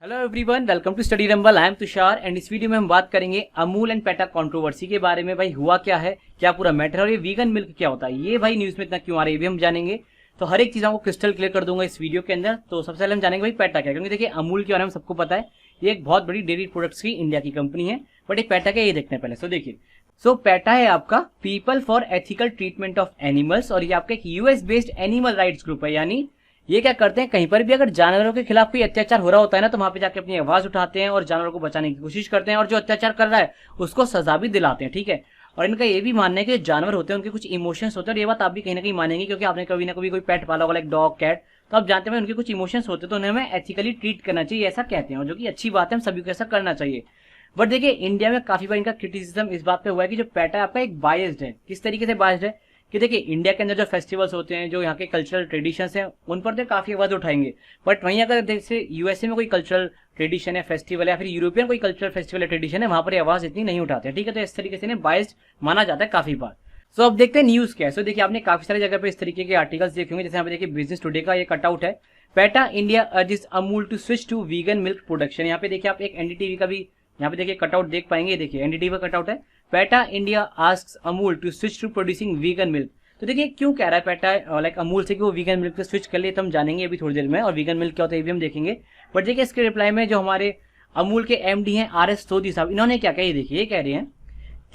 Hello everyone, welcome to study rumble. I am Tushar and इस video में हम बात करेंगे अमूल एंड पेटा कंट्रोवर्सी के बारे में। भाई हुआ क्या है, क्या पूरा मैटर है और ये वीगन मिल्क क्या होता है, ये भाई न्यूज में इतना क्यों आ रहा है, ये भी हम जानेंगे। तो हर एक चीज आपको क्रिस्टल क्लियर कर दूंगा इस वीडियो के अंदर। तो सबसे पहले हम जानेंगे भाई पेटा क्या, क्योंकि देखिए अमूल के बारे में सबको पता है, ये एक बहुत बड़ी डेयरी प्रोडक्ट्स की इंडिया की कंपनी है। बट एक पेटा क्या, ये देखते हैं पहले। देखिए पेटा है आपका people for ethical treatment of animals और ये आपका एक US based animal rights group है। यानी ये क्या करते हैं, कहीं पर भी अगर जानवरों के खिलाफ कोई अत्याचार हो रहा होता है ना, तो वहां पे जाके अपनी आवाज उठाते हैं और जानवरों को बचाने की कोशिश करते हैं और जो अत्याचार कर रहा है उसको सजा भी दिलाते हैं। ठीक है, और इनका ये भी मानना है कि जानवर होते हैं उनके कुछ इमोशंस होते हैं, और ये बात आप भी कहीं ना कहीं मानेंगे क्योंकि आपने कभी ना कभी कोई पेट पाला होगा, लाइक डॉग कैट, तो आप जानते हैं उनके कुछ इमोशंस होते हैं, तो उन्हें हमें एथिकली ट्रीट करना चाहिए, ऐसा कहते हैं, जो कि अच्छी बात है, हम सभी को ऐसा करना चाहिए। बट देखिए इंडिया में काफी बार इनका क्रिटिसिज्म इस बात पे हुआ है कि जो पेटा है आपका एक बायस्ड है। किस तरीके से बायस्ड है कि देखिए इंडिया के अंदर जो फेस्टिवल्स होते हैं, जो यहाँ के कल्चरल ट्रेडिशंस हैं, उन पर तो काफी आवाज उठाएंगे। बट वहीं अगर जैसे यूएसए में कोई कल्चरल ट्रेडिशन है, फेस्टिवल है, या फिर यूरोपियन कोई कल्चरल फेस्टिवल है, ट्रेडिशन है, वहां पर आवाज इतनी नहीं उठाते। ठीक है, तो इस तरीके से बायस्ड माना जाता है काफी बार। अब देखते हैं न्यूज क्या है। देखिए आपने काफी सारी जगह पे इस तरीके के आर्टिकल्स देखे होंगे, जैसे यहाँ पे देखिए बिजनेस टुडे का ये कटआउट है, PETA India urges Amul to switch to vegan milk production. यहाँ पे देखिए आप एक एनडीटीवी का भी यहाँ पे देखिए कटआउट देख पाएंगे। देखिए एनडीटीवी का कटआउट है, PETA India asks Amul to switch to producing vegan milk. तो देखिए क्यों कह रहा है पेटा लाइक अमूल से कि वो वीगन मिल्क पे स्विच कर ले, तो हम जानेंगे अभी थोड़ी देर में, और वीगन मिल्क क्या होता है ये भी हम देखेंगे। बट देखिए इसके रिप्लाई में जो हमारे अमूल के एमडी हैं आर.एस. सोधी साहब, इन्होंने क्या कहा, ये देखिए, ये कह रहे हैं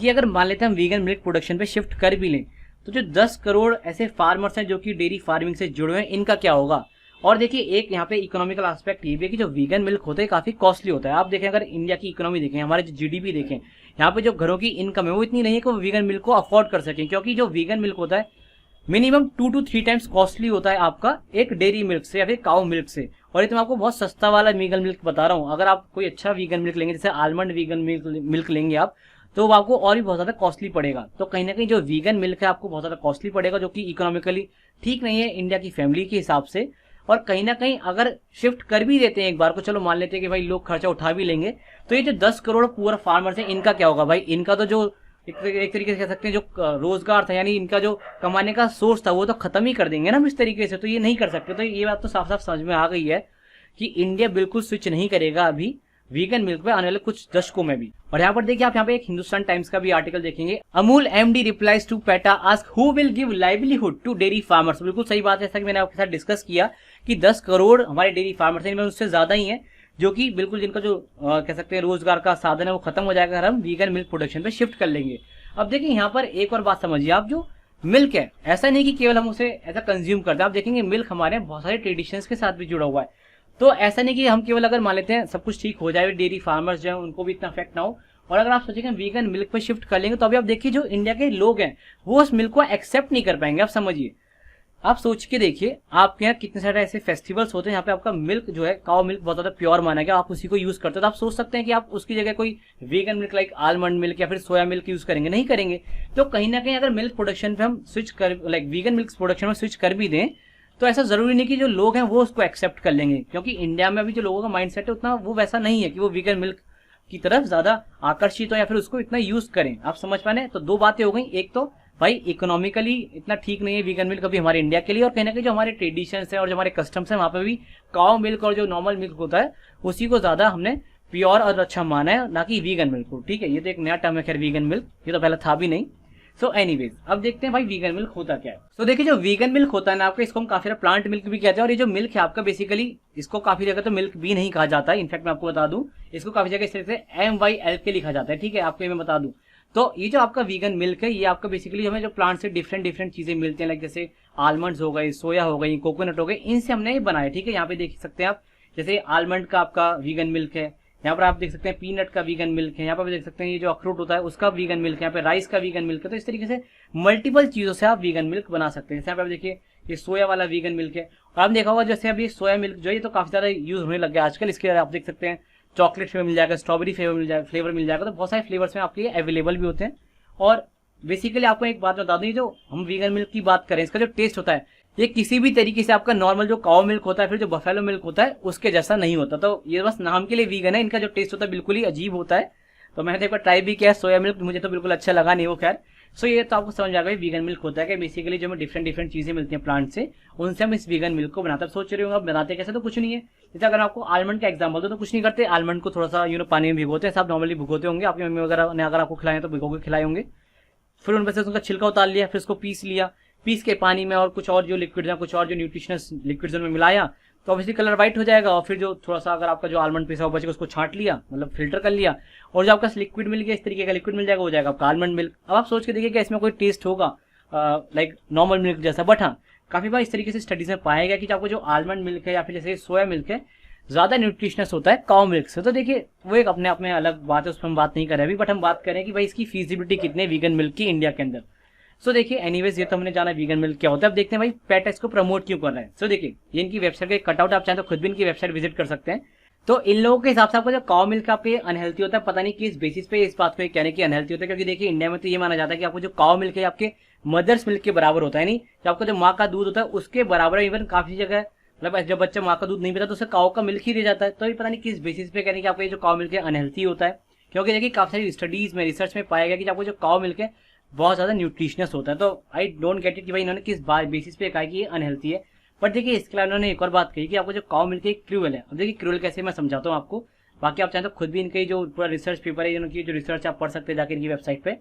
कि अगर मान लेते हैं हम वीगन मिल्क प्रोडक्शन पे शिफ्ट कर भी लें, तो जो 10 करोड़ ऐसे फार्मर्स हैं जो कि डेयरी फार्मिंग से जुड़े हुए हैं, इनका क्या होगा। और देखिए एक यहाँ पे इकोनॉमिकल एस्पेक्ट ये भी है कि जो वीगन मिल्क होता है काफी कॉस्टली होता है। आप देखें, अगर इंडिया की इकोनॉमी देखें, हमारे जो जीडीपी देखें, यहाँ पे जो घरों की इनकम है वो इतनी नहीं है कि वो वीगन मिल्क को अफोर्ड कर सकें, क्योंकि जो वीगन मिल्क होता है मिनिमम 2 to 3 टाइम्स कॉस्टली होता है आपका एक डेयरी मिल्क से या फिर काउ मिल्क से। और ये तो मैं आपको बहुत सस्ता वाला वीगन मिल्क बता रहा हूँ। अगर आप कोई अच्छा वीगन मिल्क लेंगे, जैसे आलमंड वीगन मिल्क लेंगे आप, तो वो आपको और भी बहुत ज्यादा कॉस्टली पड़ेगा। तो कहीं ना कहीं जो वीगन मिल्क है आपको बहुत ज्यादा कॉस्टली पड़ेगा, जो कि इकोनॉमिकली ठीक नहीं है इंडिया की फैमिली के हिसाब से। और कहीं ना कहीं अगर शिफ्ट कर भी देते हैं एक बार को, चलो मान लेते हैं कि भाई लोग खर्चा उठा भी लेंगे, तो ये जो 10 करोड़ पुअर फार्मर्स हैं इनका क्या होगा भाई। इनका तो जो एक तरीके से कह सकते हैं जो रोजगार था, यानी इनका जो कमाने का सोर्स था, वो तो खत्म ही कर देंगे ना इस तरीके से। तो ये नहीं कर सकते। तो ये बात तो साफ साफ समझ में आ गई है कि इंडिया बिल्कुल स्विच नहीं करेगा अभी वीगन मिल्क पे आने वाले कुछ दशकों में भी। और यहाँ पर देखिए आप यहाँ पे एक हिंदुस्तान टाइम्स का भी आर्टिकल देखेंगे, Amul MD replies to PETA ask who will give livelihood to dairy farmers. बिल्कुल सही बात है, जैसा कि मैंने आपके साथ डिस्कस किया कि 10 करोड़ हमारे डेयरी फार्मर्स हैं, इनमें उससे ज्यादा ही है जो कि बिल्कुल जिनका जो कह सकते हैं रोजगार का साधन है वो खत्म हो जाएगा अगर हम वीगन मिल्क प्रोडक्शन पे शिफ्ट कर लेंगे। अब देखिए यहाँ पर एक और बात समझिए आप, जो मिल्क है ऐसा नहीं कि केवल हम उसे ऐसा कंज्यूम करते हैं। आप देखेंगे मिल्क हमारे बहुत सारे ट्रेडिशंस के साथ भी जुड़ा हुआ है। तो ऐसा नहीं कि हम केवल अगर मान लेते हैं सब कुछ ठीक हो जाए, डेयरी फार्मर्स जो है उनको भी इतना इफेक्ट ना हो। और अगर आप सोचेंगे वीगन मिल्क पे शिफ्ट कर लेंगे, तो अभी आप देखिए जो इंडिया के लोग हैं वो उस मिल्क को एक्सेप्ट नहीं कर पाएंगे। आप समझिए, आप सोच के देखिए, आपके यहाँ कितने सारे ऐसे फेस्टिवल्स होते हैं यहाँ पे आपका मिल्क जो है, काउ मिल्क बहुत ज्यादा प्योर माना गया, आप उसी को यूज करते हो। तो आप सोच सकते हैं कि आप उसकी जगह कोई vegan milk like almond milk या फिर सोया मिल्क यूज करेंगे, नहीं करेंगे। तो कहीं ना कहीं अगर मिल्क प्रोडक्शन पे हम स्विच कर, लाइक वीगन मिल्क प्रोडक्शन में स्विच कर भी दें, तो ऐसा जरूरी नहीं कि जो लोग हैं वो उसको एक्सेप्ट कर लेंगे, क्योंकि इंडिया में अभी जो लोगों का माइंडसेट है उतना वो वैसा नहीं है कि वो वीगन मिल्क की तरफ ज्यादा आकर्षित हो या फिर उसको इतना यूज करें। आप समझ पाए। तो दो बातें हो गई, एक तो भाई इकोनॉमिकली इतना ठीक नहीं है वीगन मिल्क अभी हमारे इंडिया के लिए, और कहीं ना कहीं जो हमारे ट्रेडिशंस है और जो हमारे कस्टम्स है वहां पे भी काउ मिल्क और जो नॉर्मल मिल्क होता है उसी को ज्यादा हमने प्योर और अच्छा माना है, ना कि वीगन मिल्क को। ठीक है, ये तो एक नया टर्म है खैर वीगन मिल्क, ये तो पहले था भी नहीं। एनीवेज अब देखते हैं भाई वीगन मिल्क होता क्या है। देखिए जो वीगन मिल्क होता है ना आपका, इसको हम काफी सारा प्लांट मिल्क भी कहते हैं। और ये जो मिल्क है आपका बेसिकली इसको काफी जगह तो मिल्क भी नहीं कहा जाता है। इनफैक्ट मैं आपको बता दूं, इसको काफी जगह इस तरह से MYLK लिखा जाता है। ठीक है, आपको मैं बता दूं, तो ये जो आपका वीगन मिल्क है ये आपका बेसिकली हमें जो प्लांट से डिफरेंट चीजें मिलती हैं, लाइक जैसे आलमंड्स हो गई, सोया हो गई, कोकोनट हो गई, इनसे हमने ये बनाया। ठीक है, यहाँ पे देख सकते हैं आप, जैसे आलमंड का आपका वीगन मिल्क है, यहाँ पर आप देख सकते हैं पीनट का वीगन मिल्क है, यहाँ पर देख सकते हैं ये जो अखरोट होता है उसका वीगन मिल्क है, यहाँ पे राइस का वीगन मिल्क है। तो इस तरीके से मल्टीपल चीजों से आप वीगन मिल्क बना सकते हैं। जैसे यहाँ पे आप देखिए ये सोया वाला वीगन मिल्क है, और आप देखा होगा जैसे अभी सोया मिल्क जो है ये तो काफी ज्यादा यूज होने लग गया आजकल। इसके आप देख सकते हैं चॉकलेट फ्लेवर मिल जाएगा, स्ट्रॉबेरी फ्लेवर मिल जाएगा, तो बहुत सारे फ्लेवर्स में आपके लिए अवेलेबल भी होते हैं। और बेसिकली आपको एक बात बता दूं, जो हम वीगन मिल्क की बात करें, इसका जो टेस्ट होता है ये किसी भी तरीके से आपका नॉर्मल जो काउ मिल्क होता है फिर जो बफेलो मिल्क होता है उसके जैसा नहीं होता। तो ये बस नाम के लिए वीगन है, इनका जो टेस्ट होता है बिल्कुल ही अजीब होता है। तो मैंने तो एक बार ट्राई भी किया सोया मिल्क, मुझे तो बिल्कुल अच्छा लगा नहीं वो। खैर ये तो आपको समझ आ गया वीगन मिल्क होता है कि बेसिकली जो हमें डिफरेंट चीजें मिलती हैं प्लांट से, उनसे हम इस वीगन मिल्क को बनाते हैं। सोच रहे हो आप बनाते कैसे, तो कुछ नहीं है, जैसे अगर मैं आपको आलमंड का एग्जाम्पल दूं तो कुछ नहीं करते, आलमंड को थोड़ा सा पानी में भिगोते हैं, सब नॉर्मली भिगोते होंगे, आपकी मम्मी वगैरह ने अगर आपको खिलाए तो भिगो के खिलाए होंगे। फिर उनमें से उनका छिलका उतार लिया, फिर उसको पीस लिया, पीस के पानी में और कुछ और जो लिक्विड है, कुछ और जो न्यूट्रिशनस लिक्विड्स उनमें मिलाया, तो ऑब्वियसली कलर व्हाइट हो जाएगा। और फिर जो थोड़ा सा अगर आपका जो आलमंड पीसा हुआ बचेगा उसको छांट लिया, मतलब फिल्टर कर लिया, और जो आपका लिक्विड मिल गया, इस तरीके का लिक्विड मिल जाएगा, हो जाएगा आपका आलमंड मिल्क। अब आप सोच के देखिए कि इसमें कोई टेस्ट होगा लाइक नॉर्मल मिल्क जैसा, बट हाँ काफी बार इस तरीके से स्टडीज में पाया गया कि आपको जो आलमंड मिल्क है या फिर जैसे सोया मिल्क है ज्यादा न्यूट्रिशनस होता है काउ मिल्क से। तो देखिए वो एक अपने आप में अलग बात है, उस पर हम बात नहीं कर रहे अभी, बट हम बात करें कि भाई इसकी फीजिबिलिटी कितनी है वीगन मिल्क की इंडिया के अंदर। सो देखिए एनीवेज ये तो हमने जाना वीगन मिल्क क्या होता है। अब देखते हैं भाई पेट इसको प्रमोट क्यों कर रहे हैं। सो देखिए ये इनकी वेबसाइट का कटआउट, आप चाहें तो खुद भी इनकी वेबसाइट विजिट कर सकते हैं। तो इन लोगों के हिसाब से आपको जो काउ मिल्क आपके अनहेल्थी होता है, पता नहीं किस बेसिस पे इस बात को कहने की अनहेल्थी होता है, क्योंकि देखिए इंडिया में तो ये माना जाता है कि आपको जो काउ मिल्क है आपके मदर्स मिल्क के बराबर होता है, नहीं जो आपका जो माँ का दूध होता है उसके बराबर है। इवन काफी जगह मतलब जब बच्चा माँ का दूध नहीं पीता तो उसे काउ का मिल्क ही दे जाता है। तो ये पता नहीं किस बेसिस पे कहने की आपको ये जो काउ मिल्क है अनहेल्थी होता है, क्योंकि देखिए काफी सारी स्टडीज में रिसर्च में पाया गया कि आपको जो काउ मिल्क है बहुत ज्यादा न्यूट्रिशनस होता है। तो आई डोंट गेट इट कि भाई इन्होंने किस बेसिस पे कहा कि ये अनहेल्थी है। बट देखिए इसके अलावा उन्होंने एक और बात कही कि आपको जो काउ मिल्क है क्रूअल है। अब देखिए क्रूअल कैसे मैं समझाता हूँ आपको, बाकी आप चाहें तो खुद भी इनके जो पूरा रिसर्च पेपर है इनकी जो रिसर्च आप पढ़ सकते हैं जाकर इनकी वेबसाइट पे।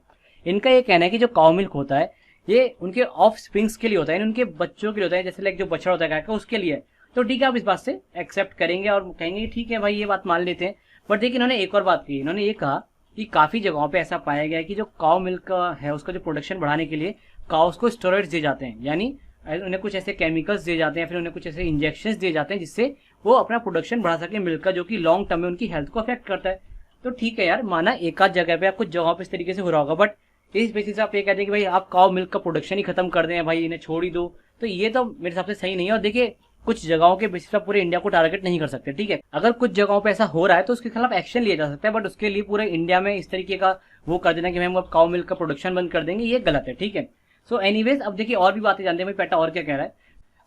इनका ये कहना है कि जो काउ मिल्क होता है ये उनके ऑफ स्प्रिंग्स के लिए होता है, उनके बच्चों के लिए होता है, जैसे लाइक जो बछड़ा होता है गाय का उसके लिए। तो ठीक है आप इस बात से एक्सेप्ट करेंगे और कहेंगे ठीक है भाई ये बात मान लेते हैं। बट देखिए इन्होंने एक और बात कही, इन्होंने ये कहा कि काफी जगहों पे ऐसा पाया गया है कि जो काउ मिल्क है उसका जो प्रोडक्शन बढ़ाने के लिए काउस को स्टेरॉइड्स दिए जाते हैं, यानी उन्हें कुछ ऐसे केमिकल्स दिए जाते हैं, फिर उन्हें कुछ ऐसे इंजेक्शंस दिए जाते हैं जिससे वो अपना प्रोडक्शन बढ़ा सके मिल्क का, जो कि लॉन्ग टर्म में उनकी हेल्थ को अफेक्ट करता है। तो ठीक है यार, माना एक आध जगह पे कुछ जगहों पे इस तरीके से हो रहा होगा, बट इस बेसिस आप ये कहते हैं कि भाई आप काउ मिल्क का प्रोडक्शन ही खत्म कर दें, भाई इन्हें छोड़ ही दो, तो ये तो मेरे हिसाब से सही नहीं है। और देखिए कुछ जगहों के बेसिस पर पूरे इंडिया को टारगेट नहीं कर सकते, ठीक है। अगर कुछ जगहों पे ऐसा हो रहा है तो उसके खिलाफ एक्शन लिया जा सकता है, बट उसके लिए पूरे इंडिया में इस तरीके का वो कर देना कि हम अब काउ मिल्क का प्रोडक्शन बंद कर देंगे, ये गलत है, ठीक है। सो एनीवेज अब देखिए और भी बातें जानते हैं भाई पेटा और क्या कह रहा है।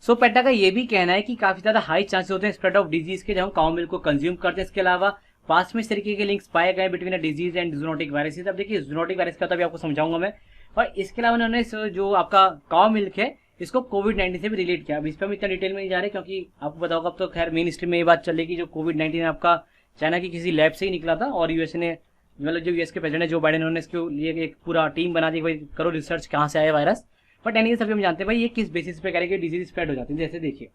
सो पेटा का ये भी कहना है कि काफी ज्यादा हाई चांसेस होते हैं स्प्रेड ऑफ डिजीज के जब हम काउ मिल्क को कंज्यूम करते हैं। इसके अलावा पास में इस तरीके के लिंक्स पाए गए between disease and zoonotic viruses. अब देखिए जूनोटिक वायरस क्या होता है आपको समझाऊंगा मैं। और इसके अलावा उन्होंने जो आपका काउ मिल्क है इसको कोविड-19 से भी रिलेट किया। अब इस पर हम इतना डिटेल में नहीं जा रहे क्योंकि आपको पता होगा, अब तो खैर मेन स्ट्रीम में ये बात चल रही कि जो कोविड-19 आपका चाइना की किसी लैब से ही निकला था और यूएसए ने मतलब जो यूएस के प्रेसिडेंट जो बाइडेन उन्होंने इसके लिए एक पूरा टीम बना दी, भाई करो रिसर्च कहाँ से आया वायरस। बट एनी सभी हम जानते हैं भाई ये किस बेसिस पे करेंगे डिजीज स्प्रेड हो जाती है। जैसे देखिए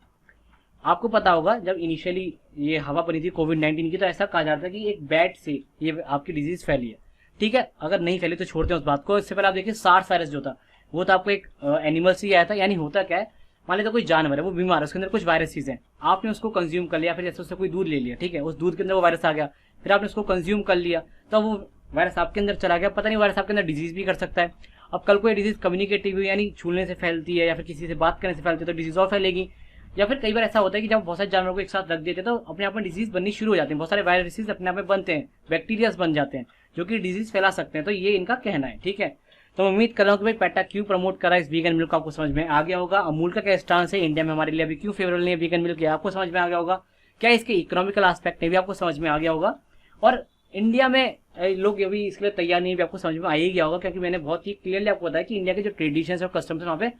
आपको पता होगा जब इनिशियली ये हवा बनी थी कोविड-19 की तो ऐसा कहा जाता है कि एक बैट से ये आपकी डिजीज फैली है, ठीक है। अगर नहीं फैली तो छोड़ते हैं उस बात को। इससे पहले आप देखिए सार्स वायरस जो था वो तो आपको एक एनिमल से ही आया था, यानी होता क्या है, मान लेते कोई जानवर है वो बीमार है, उसके अंदर कुछ वायरसेस हैं, आपने उसको कंज्यूम कर लिया, फिर जैसे उससे कोई दूध ले लिया, ठीक है, उस दूध के अंदर वो वायरस आ गया, फिर आपने उसको कंज्यूम कर लिया तो वो वायरस आपके अंदर चला गया। पता नहीं वायरस आपके अंदर डिजीज भी कर सकता है। अब कल कोई डिजीज कम्युनिकेटिव हुई यानी छूने से फैलती है या फिर किसी से बात करने से फैलती है तो डिजीज और फैलेगी। या फिर कई बार ऐसा होता है कि जब बहुत सारे जानवरों को एक साथ रख देते हैं तो अपने आप में डिजीज बननी शुरू हो जाती है, बहुत सारे वायरसेस अपने आप में बनते हैं, बैक्टीरियाज बन जाते हैं जो कि डिजीज फैला सकते हैं। तो ये इनका कहना है, ठीक है। तो मैं उम्मीद कर रहा हूँ कि भाई पेटा क्यों प्रमोट कर रहा है इस वीगन मिल्क को आपको समझ में आ गया होगा। अमूल का क्या स्टांस है इंडिया में हमारे लिए अभी क्यों फेवरेबल नहीं है वीगन मिल्क, आपको समझ में आ गया होगा। क्या इसके इकोनॉमिकल एस्पेक्ट भी आपको समझ में आ गया होगा। और इंडिया में लोग अभी इसके लिए तैयार नहीं भी आपको समझ में आ ही गया होगा, क्योंकि मैंने बहुत ही क्लियरली आपको बताया कि इंडिया के जो ट्रेडिशंस और कस्टम्स है वहाँ पे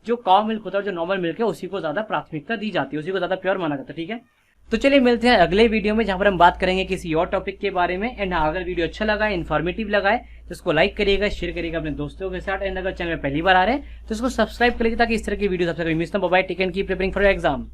जो काउ मिल्क होता है और जो नॉर्मल मिल्क है उसी को ज्यादा प्राथमिकता दी जाती है, उसी को ज्यादा प्योर माना जाता है, ठीक है। तो चलिए मिलते हैं अगले वीडियो में जहां पर हम बात करेंगे किसी और टॉपिक के बारे में। एंड अगर वीडियो अच्छा लगा है, इन्फॉर्मेटिव लगा है तो इसको लाइक करिएगा, शेयर करिएगा अपने दोस्तों के साथ। एंड अगर चैनल में पहली बार आ रहे हैं तो इसको सब्सक्राइब कर लीजिए ताकि इस तरह की वीडियो सबसे कभी मिस ना हो। Bye, take and keep preparing for your exam.